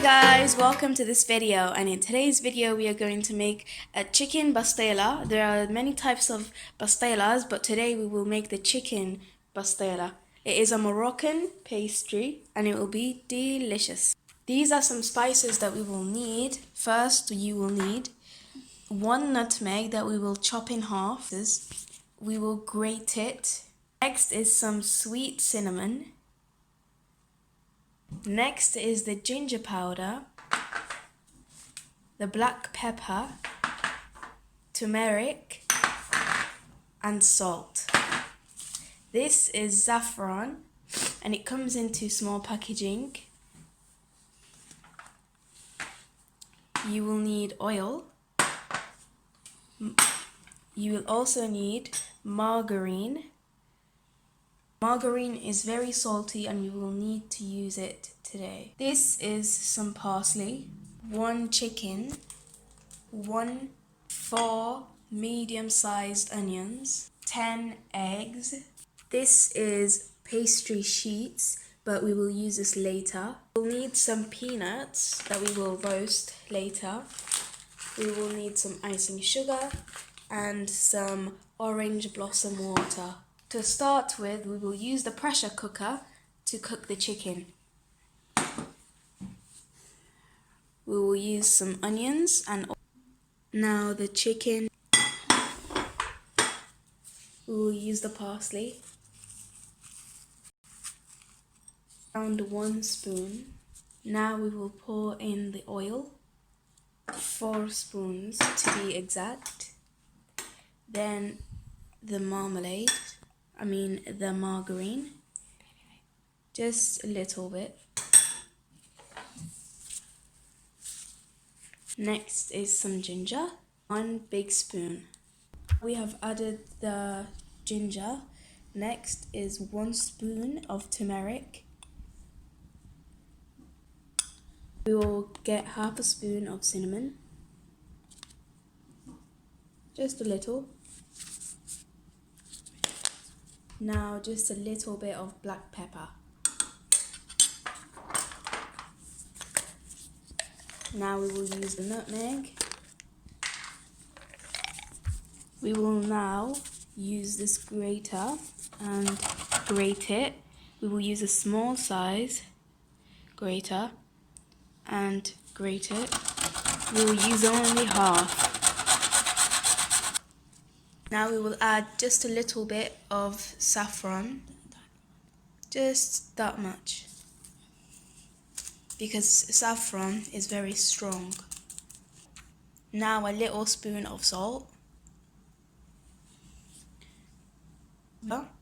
Guys, welcome to this video, and in today's video we are going to make a chicken bastila. There are many types of bastilas, but today we will make the chicken bastila. It is a Moroccan pastry and it will be delicious. These are some spices that we will need. First, you will need 1 nutmeg that we will chop in half. We will grate it. Next is some sweet cinnamon. Next is the ginger powder, the black pepper, turmeric, and salt. This is saffron, and it comes into small packaging. You will need oil. You will also need margarine. Margarine is very salty and you will need to use it today. This is some parsley, 1 chicken, 4 medium-sized onions, 10 eggs. This is pastry sheets, but we will use this later. We'll need some peanuts that we will roast later. We will need some icing sugar and some orange blossom water. To start with, we will use the pressure cooker to cook the chicken. We will use some onions and now the chicken. We will use the parsley. Around 1 spoon. Now we will pour in the oil, 4 spoons to be exact. Then the the margarine, just a little bit. Next is some ginger, 1 big spoon. We have added the ginger. Next is 1 spoon of turmeric. We will get half a spoon of cinnamon, just a little. Now just a little bit of black pepper. Now we will use the nutmeg. We will now use this grater and grate it. We will use a small size grater and grate it. We will use only half. Now we will add just a little bit of saffron, just that much, because saffron is very strong. Now a little spoon of salt.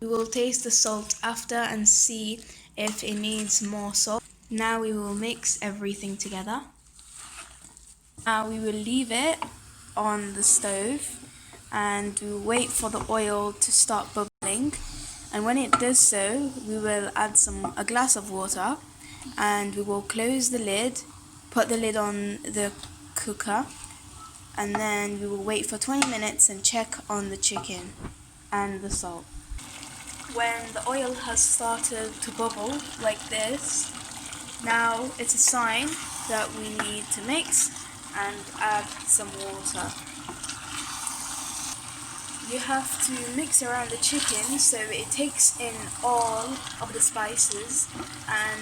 We will taste the salt after and see if it needs more salt. Now we will mix everything together. Now we will leave it on the stove and we will wait for the oil to start bubbling, and when it does so we will add a glass of water and we will close the lid, put the lid on the cooker, and then we will wait for 20 minutes and check on the chicken and the salt. When the oil has started to bubble like this, now it's a sign that we need to mix and add some water. You have to mix around the chicken so it takes in all of the spices and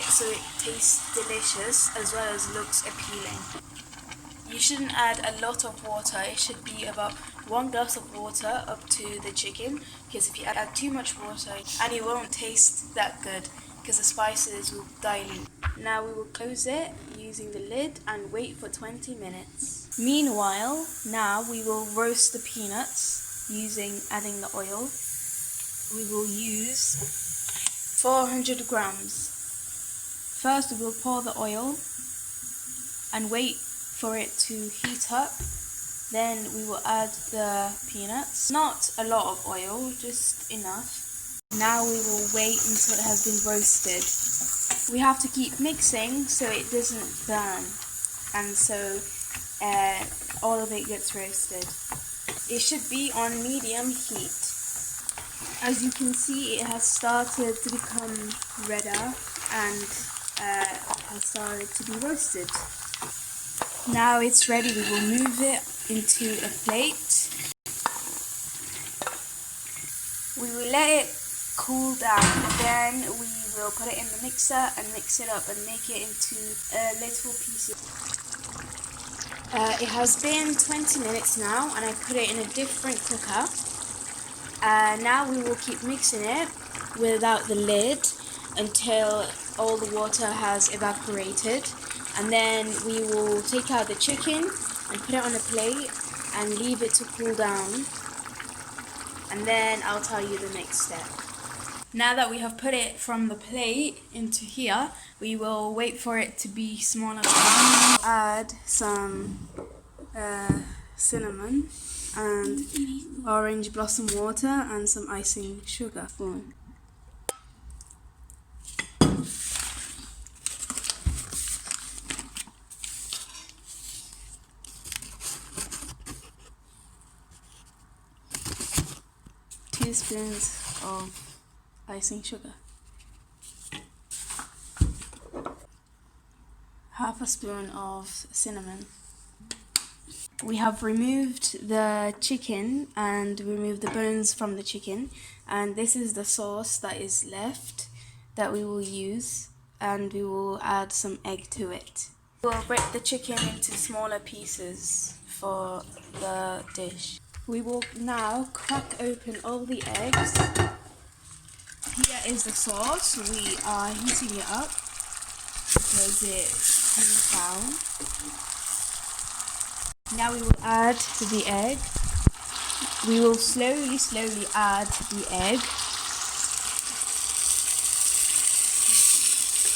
so it tastes delicious as well as looks appealing. You shouldn't add a lot of water. It should be about 1 glass of water up to the chicken, because if you add too much water and it won't taste that good because the spices will dilute. Now we will close it using the lid and wait for 20 minutes. Meanwhile, now we will roast the peanuts adding the oil. We will use 400 grams. First we will pour the oil and wait for it to heat up. Then we will add the peanuts. Not a lot of oil, just enough. Now we will wait until it has been roasted. We have to keep mixing so it doesn't burn, and so all of it gets roasted. It should be on medium heat. As you can see, it has started to become redder and has started to be roasted. Now it's ready. We will move it into a plate. We will let it cool down, then we will put it in the mixer and mix it up and make it into little pieces. It has been 20 minutes now, and I put it in a different cooker. Now we will keep mixing it without the lid until all the water has evaporated, and then we will take out the chicken and put it on a plate and leave it to cool down, and then I'll tell you the next step. Now that we have put it from the plate into here, we will wait for it to be small enough. Add some cinnamon and orange blossom water and some icing sugar. Teaspoons of icing sugar. Half a spoon of cinnamon. We have removed the chicken and removed the bones from the chicken, and this is the sauce that is left that we will use, and we will add some egg to it. We will break the chicken into smaller pieces for the dish. We will now crack open all the eggs. Here is the sauce. We are heating it up because it cools down. Now we will add the egg. We will slowly add the egg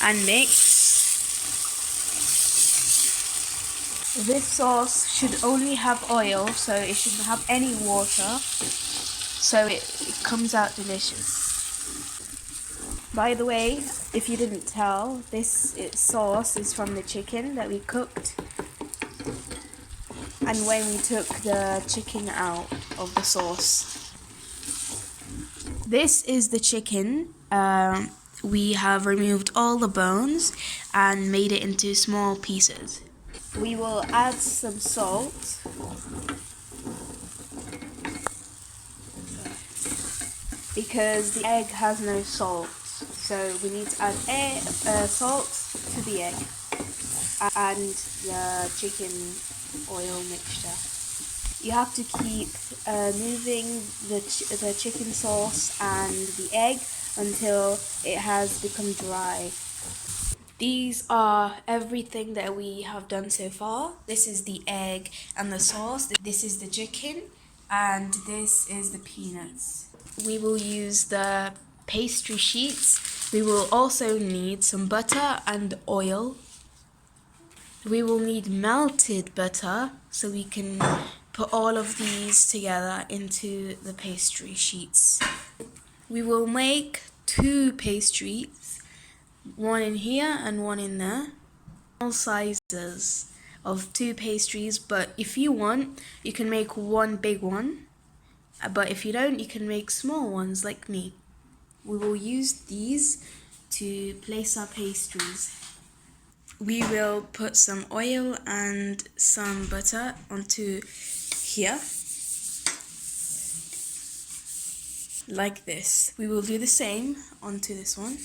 and mix. This sauce should only have oil, so it shouldn't have any water, so it comes out delicious. By the way, if you didn't tell, this sauce is from the chicken that we cooked, and when we took the chicken out of the sauce. This is the chicken. We have removed all the bones and made it into small pieces. We will add some salt. Because the egg has no salt, so we need to add salt to the egg and the chicken oil mixture. You have to keep moving the chicken sauce and the egg until it has become dry. These are everything that we have done so far. This is the egg and the sauce. This is the chicken, and this is the peanuts. We will use the pastry sheets. We will also need some butter and oil. We will need melted butter so we can put all of these together into the pastry sheets. We will make 2 pastries, one in here and one in there. All sizes of 2 pastries, but if you want, you can make one big one. But if you don't, you can make small ones like me. We will use these to place our pastries. We will put some oil and some butter onto here, like this. We will do the same onto this one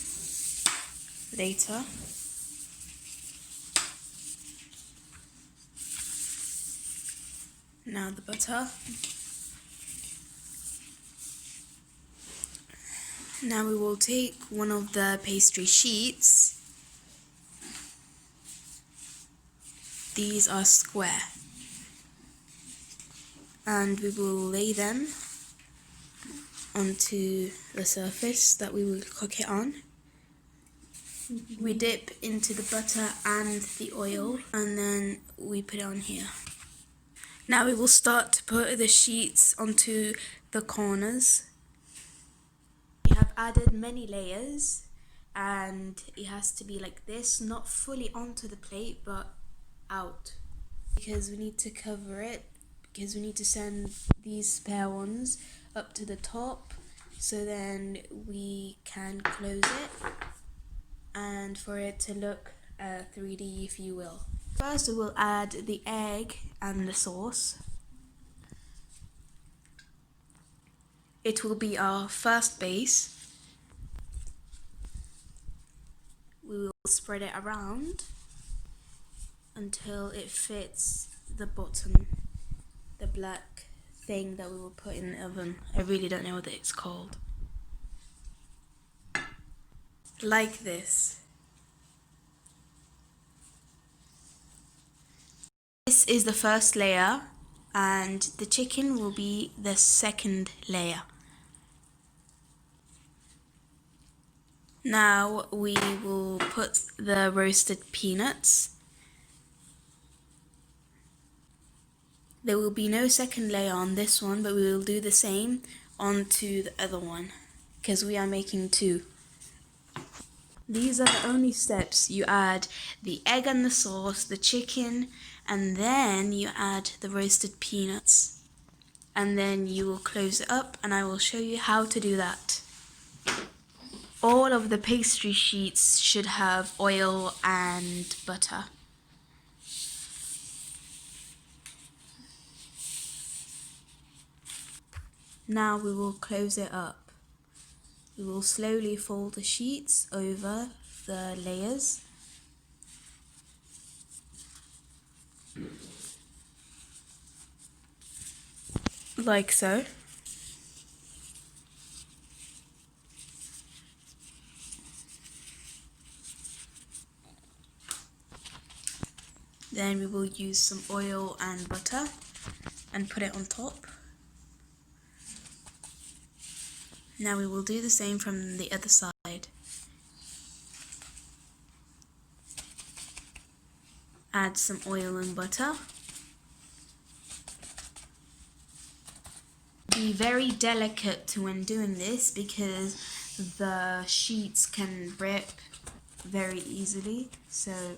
later. Now the butter. Now we will take one of the pastry sheets. These are square. And we will lay them onto the surface that we will cook it on. We dip into the butter and the oil, and then we put it on here. Now we will start to put the sheets onto the corners. We have added many layers, and it has to be like this, not fully onto the plate but out, because we need to cover it, because we need to send these spare ones up to the top, so then we can close it and for it to look 3D, if you will. First we will add the egg and the sauce. It will be our first base. We will spread it around until it fits the bottom, the black thing that we will put in the oven. I really don't know what it's called. Like this. This is the first layer, and the chicken will be the second layer. Now we will put the roasted peanuts. There will be no second layer on this one, but we will do the same onto the other one, because we are making two. These are the only steps. You add the egg and the sauce, the chicken, and then you add the roasted peanuts. And then you will close it up, and I will show you how to do that. All of the pastry sheets should have oil and butter. Now we will close it up. We will slowly fold the sheets over the layers. Like so. Then we will use some oil and butter and put it on top. Now we will do the same from the other side. Add some oil and butter. Be very delicate when doing this because the sheets can rip very easily, so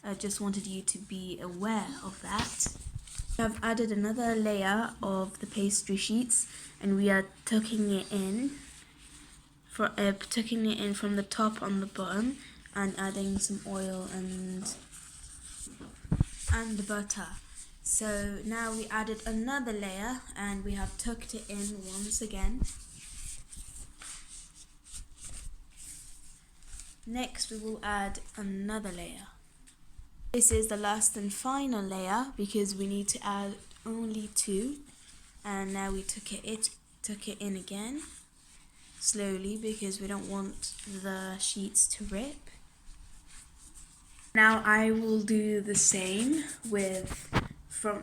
I just wanted you to be aware of that. I've added another layer of the pastry sheets, and we are tucking it in from the top on the bottom, and adding some oil and butter. So now we added another layer, and we have tucked it in once again. Next we will add another layer. This is the last and final layer because we need to add only two, and now we tuck it in again slowly because we don't want the sheets to rip. Now I will do the same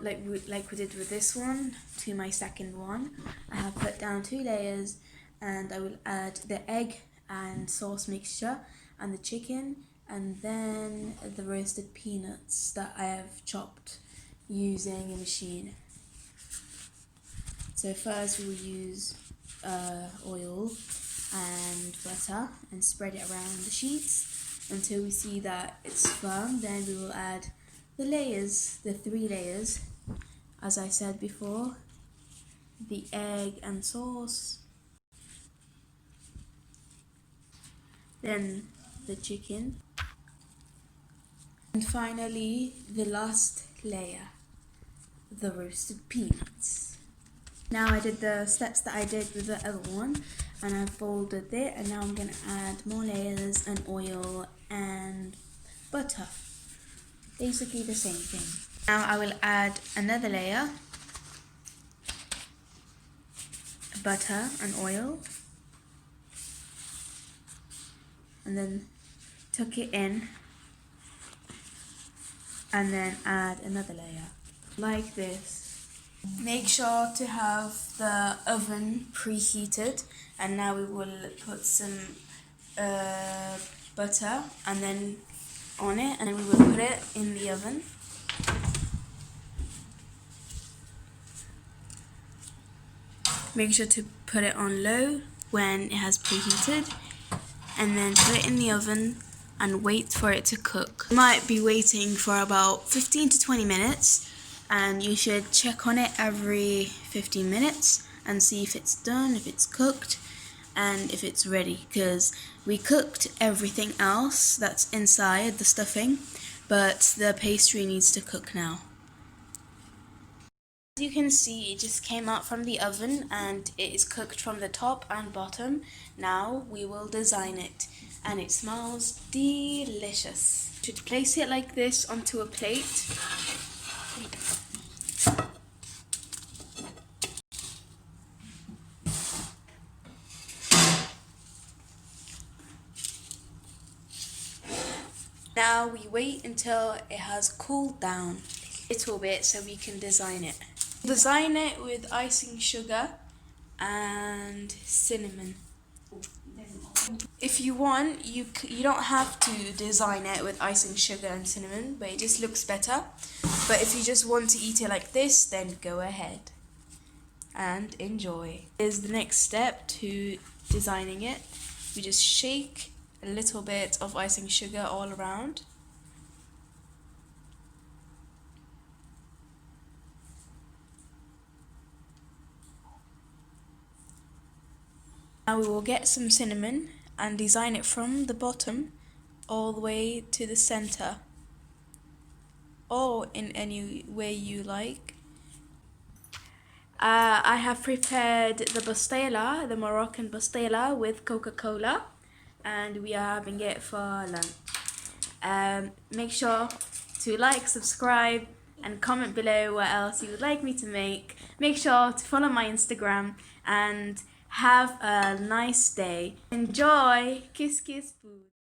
like we did with this one to my second one. I have put down 2 layers, and I will add the egg and sauce mixture and the chicken, and then the roasted peanuts that I have chopped using a machine. So first we will use oil and butter and spread it around the sheets until we see that it's firm. Then we will add the layers, the 3 layers, as I said before, the egg and sauce, then the chicken, and finally the last layer, the roasted peanuts. Now I did the steps that I did with the other one, and I folded it, and now I'm going to add more layers and oil and butter. Basically the same thing. Now I will add another layer, butter and oil, and then tuck it in, and then add another layer like this. Make sure to have the oven preheated, and now we will put some butter and then on it, and then we will put it in the oven. Make sure to put it on low when it has preheated, and then put it in the oven and wait for it to cook. You might be waiting for about 15 to 20 minutes, and you should check on it every 15 minutes and see if it's done, if it's cooked. and if it's ready, because we cooked everything else that's inside the stuffing, but the pastry needs to cook now. As you can see, it just came out from the oven and it is cooked from the top and bottom. Now we will design it, and it smells delicious. You should place it like this onto a plate. Now we wait until it has cooled down a little bit so we can design it. Design it with icing sugar and cinnamon. If you want, you don't have to design it with icing sugar and cinnamon, but it just looks better. But if you just want to eat it like this, then go ahead and enjoy. Here's the next step to designing it. We just shake a little bit of icing sugar all around. Now we will get some cinnamon and design it from the bottom all the way to the center, or in any way you like. I have prepared the bastila, the Moroccan bastila with Coca-Cola, and we are having it for lunch. Make sure to like, subscribe, and comment below what else you would like me to make. Make sure to follow my Instagram and have a nice day. Enjoy! Kiss kiss food.